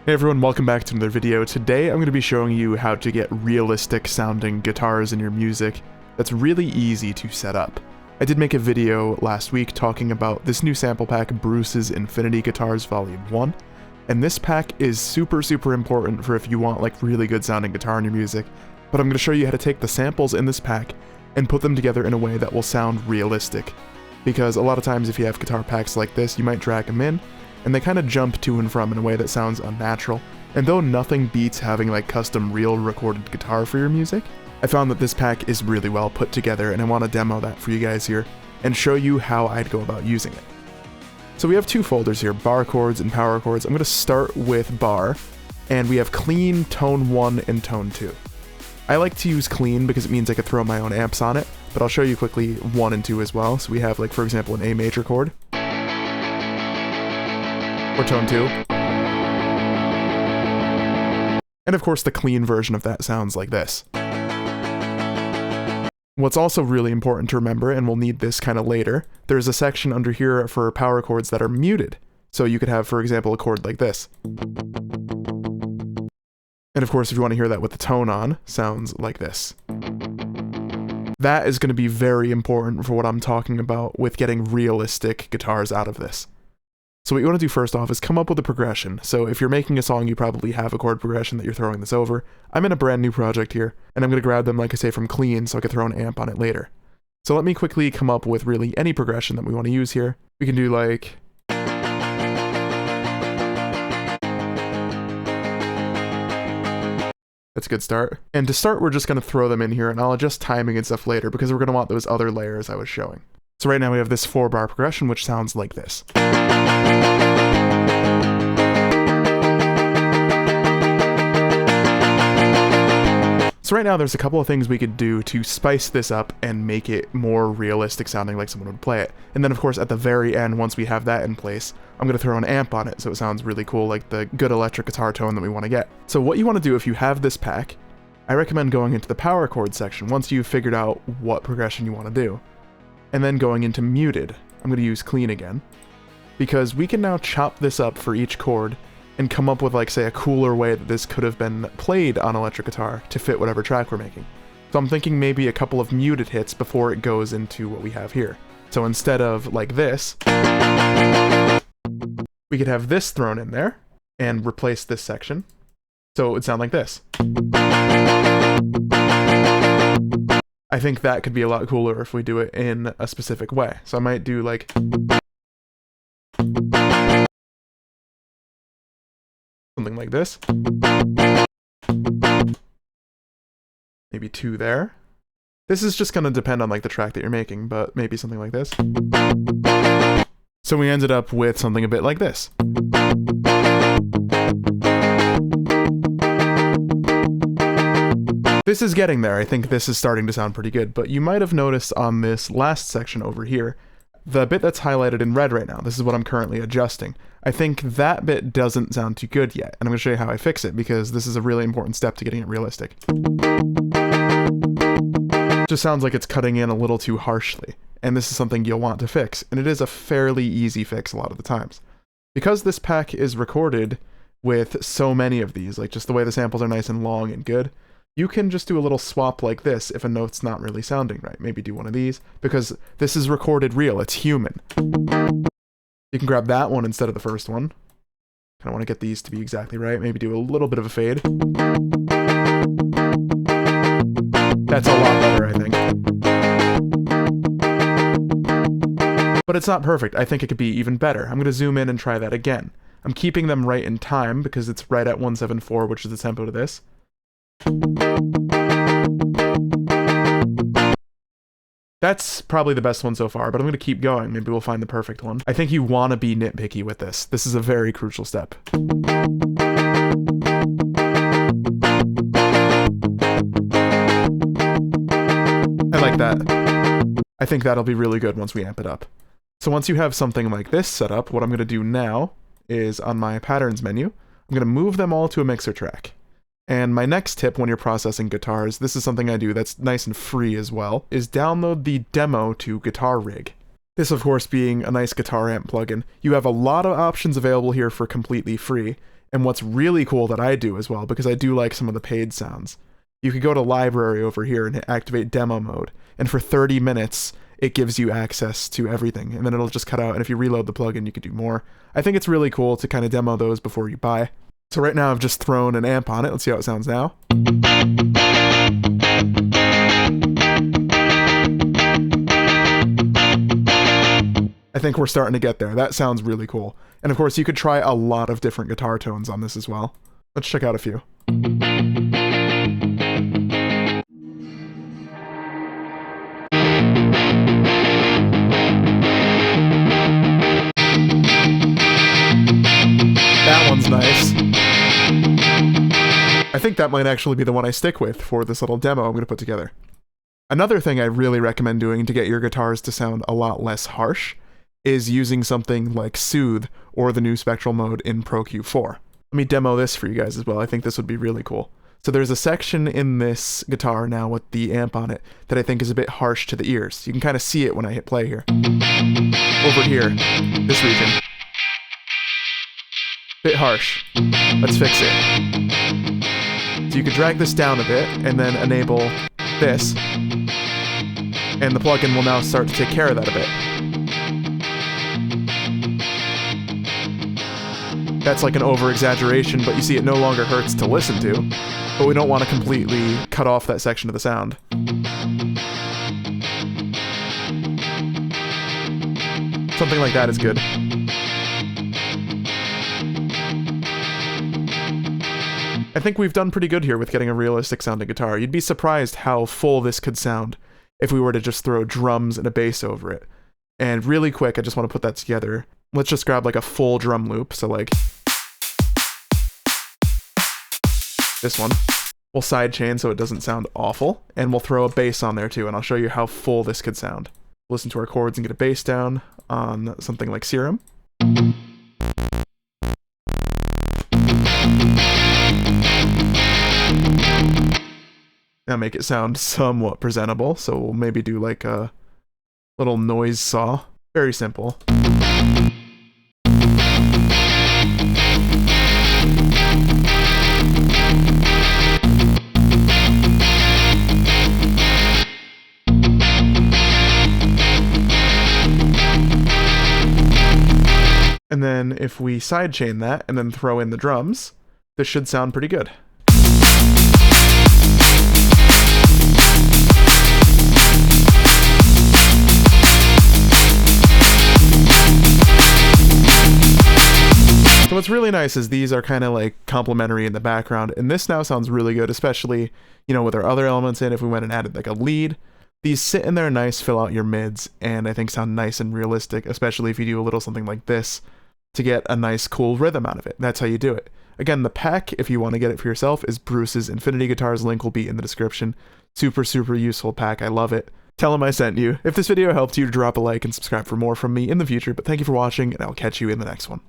Hey everyone, welcome back to another video. Today I'm going to be showing you how to get realistic sounding guitars in your music that's really easy to set up. I did make a video last week talking about this new sample pack, Bruce's Infinity Guitars Volume 1, and this pack is super important for if you want like really good sounding guitar in your music, but I'm going to show you how to take the samples in this pack and put them together in a way that will sound realistic. Because a lot of times if you have guitar packs like this, you might drag them in, and they kind of jump to and from in a way that sounds unnatural. And though nothing beats having like custom real recorded guitar for your music, I found that this pack is really well put together, and I want to demo that for you guys here and show you how I'd go about using it. So we have two folders here, bar chords and power chords. I'm going to start with bar, and we have clean, tone 1, and tone 2. I like to use clean because it means I could throw my own amps on it, but I'll show you quickly 1 and 2 as well. So we have, like, for example, an A major chord, or tone 2. And of course the clean version of that sounds like this. What's also really important to remember, and we'll need this kind of later, there's a section under here for power chords that are muted. So you could have, for example, a chord like this. And of course, if you want to hear that with the tone on, sounds like this. That is going to be very important for what I'm talking about with getting realistic guitars out of this. So what you want to do first off is come up with a progression. So if you're making a song, you probably have a chord progression that you're throwing this over. I'm in a brand new project here, and I'm going to grab them, like I say, from clean so I can throw an amp on it later. So let me quickly come up with really any progression that we want to use here. We can do like... That's a good start. And to start, we're just going to throw them in here, and I'll adjust timing and stuff later because we're going to want those other layers I was showing. So right now we have this 4-bar progression, which sounds like this. So right now there's a couple of things we could do to spice this up and make it more realistic sounding, like someone would play it. And then of course at the very end, once we have that in place, I'm going to throw an amp on it so it sounds really cool, like the good electric guitar tone that we want to get. So what you want to do if you have this pack, I recommend going into the power chord section once you've figured out what progression you want to do. And then going into muted, I'm going to use clean again, because we can now chop this up for each chord and come up with, like, say, a cooler way that this could have been played on electric guitar to fit whatever track we're making. So I'm thinking maybe a couple of muted hits before it goes into what we have here. So instead of like this, we could have this thrown in there and replace this section. So it would sound like this. I think that could be a lot cooler if we do it in a specific way. So I might do like... something like this. Maybe 2 there. This is just going to depend on like the track that you're making, but maybe something like this. So we ended up with something a bit like this. This is getting there. I think this is starting to sound pretty good, but you might have noticed on this last section over here, the bit that's highlighted in red right now, this is what I'm currently adjusting. I think that bit doesn't sound too good yet, and I'm going to show you how I fix it, because this is a really important step to getting it realistic. It just sounds like it's cutting in a little too harshly, and this is something you'll want to fix, and it is a fairly easy fix a lot of the times. Because this pack is recorded with so many of these, like just the way the samples are nice and long and good, you can just do a little swap like this if a note's not really sounding right. Maybe do one of these, because this is recorded real, it's human. You can grab that one instead of the first one. Kind of want to get these to be exactly right. Maybe do a little bit of a fade. That's a lot better, I think. But it's not perfect. I think it could be even better. I'm going to zoom in and try that again. I'm keeping them right in time because it's right at 174, which is the tempo to this. That's probably the best one so far, but I'm going to keep going. Maybe we'll find the perfect one. I think you want to be nitpicky with this. This is a very crucial step. I like that. I think that'll be really good once we amp it up. So once you have something like this set up, what I'm going to do now is on my patterns menu, I'm going to move them all to a mixer track. And my next tip when you're processing guitars, this is something I do that's nice and free as well, is download the demo to Guitar Rig. This, of course, being a nice guitar amp plugin. You have a lot of options available here for completely free, And what's really cool that I do as well, because I do like some of the paid sounds, you could go to library over here and hit activate demo mode, and for 30 minutes, it gives you access to everything, and then it'll just cut out, and if you reload the plugin, you could do more. I think it's really cool to kind of demo those before you buy. So right now I've just thrown an amp on it. Let's see how it sounds now. I think we're starting to get there. That sounds really cool. And of course, you could try a lot of different guitar tones on this as well. Let's check out a few. That one's nice. I think that might actually be the one I stick with for this little demo I'm going to put together. Another thing I really recommend doing to get your guitars to sound a lot less harsh is using something like Soothe or the new spectral mode in Pro Q4. Let me demo this for you guys as well. I think this would be really cool. So there's a section in this guitar now with the amp on it that I think is a bit harsh to the ears. You can kind of see it when I hit play here. Over here, this region. Bit harsh. Let's fix it. So you could drag this down a bit and then enable this, and the plugin will now start to take care of that a bit. That's like an over-exaggeration, but you see it no longer hurts to listen to, but we don't want to completely cut off that section of the sound. Something like that is good. I think we've done pretty good here with getting a realistic sounding guitar. You'd be surprised how full this could sound if we were to just throw drums and a bass over it. And really quick, I just want to put that together. Let's just grab like a full drum loop, so like this one. We'll sidechain so it doesn't sound awful, and we'll throw a bass on there too, and I'll show you how full this could sound. Listen to our chords and get a bass down on something like Serum. Now make it sound somewhat presentable, so we'll maybe do like a little noise saw. Very simple. And then if we sidechain that and then throw in the drums, this should sound pretty good. So what's really nice is these are kind of like complementary in the background, and this now sounds really good, especially, you know, with our other elements in. If we went and added like a lead, these sit in there nice, fill out your mids, and I think sound nice and realistic, especially if you do a little something like this to get a nice cool rhythm out of it. That's how you do it. Again, the pack, if you want to get it for yourself, is Bruce's Infinity Guitars. Link will be in the description. Super, super useful pack. I love it. Tell him I sent you. If this video helped you, drop a like and subscribe for more from me in the future, but thank you for watching, and I'll catch you in the next one.